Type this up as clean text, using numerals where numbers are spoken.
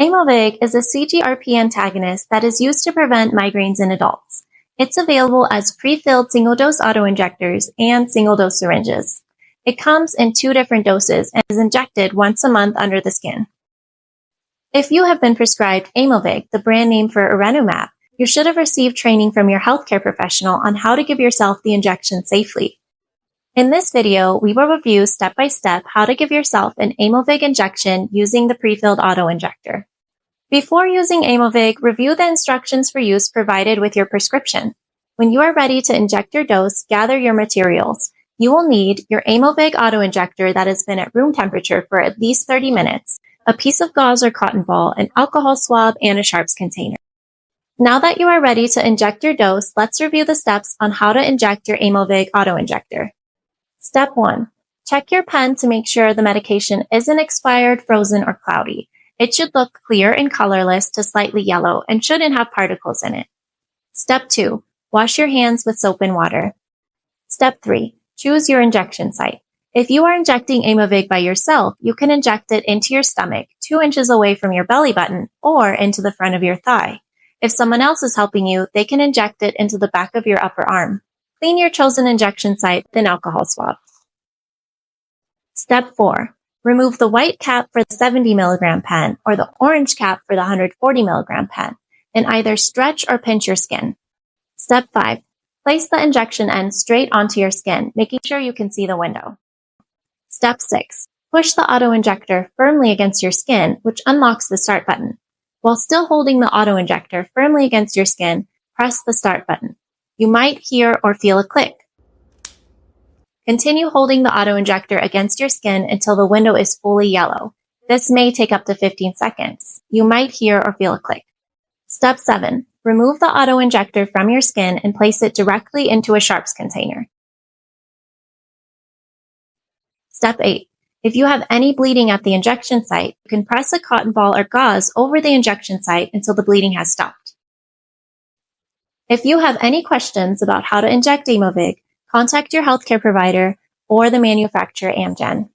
Aimovig is a CGRP antagonist that is used to prevent migraines in adults. It's available as pre-filled single-dose autoinjectors and single-dose syringes. It comes in 2 different doses and is injected once a month under the skin. If you have been prescribed Aimovig, the brand name for erenumab, you should have received training from your healthcare professional on how to give yourself the injection safely. In this video, we will review step-by-step how to give yourself an Aimovig injection using the pre-filled autoinjector. Before using Aimovig, review the instructions for use provided with your prescription. When you are ready to inject your dose, gather your materials. You will need your Aimovig autoinjector that has been at room temperature for at least 30 minutes, a piece of gauze or cotton ball, an alcohol swab, and a sharps container. Now that you are ready to inject your dose, let's review the steps on how to inject your Aimovig autoinjector. Step 1. Check your pen to make sure the medication isn't expired, frozen, or cloudy. It should look clear and colorless to slightly yellow and shouldn't have particles in it. Step 2. Wash your hands with soap and water. Step 3. Choose your injection site. If you are injecting Aimovig by yourself, you can inject it into your stomach, 2 inches away from your belly button, or into the front of your thigh. If someone else is helping you, they can inject it into the back of your upper arm. Clean your chosen injection site with an alcohol swab. Step 4. Remove the white cap for the 70 mg pen or the orange cap for the 140 mg pen, and either stretch or pinch your skin. Step 5. Place the injection end straight onto your skin, making sure you can see the window. Step 6. Push the autoinjector firmly against your skin, which unlocks the start button. While still holding the autoinjector firmly against your skin, press the start button. You might hear or feel a click. Continue holding the autoinjector against your skin until the window is fully yellow. This may take up to 15 seconds. You might hear or feel a click. Step 7. Remove the autoinjector from your skin and place it directly into a sharps container. Step 8. If you have any bleeding at the injection site, you can press a cotton ball or gauze over the injection site until the bleeding has stopped. If you have any questions about how to inject Aimovig, contact your healthcare provider or the manufacturer Amgen.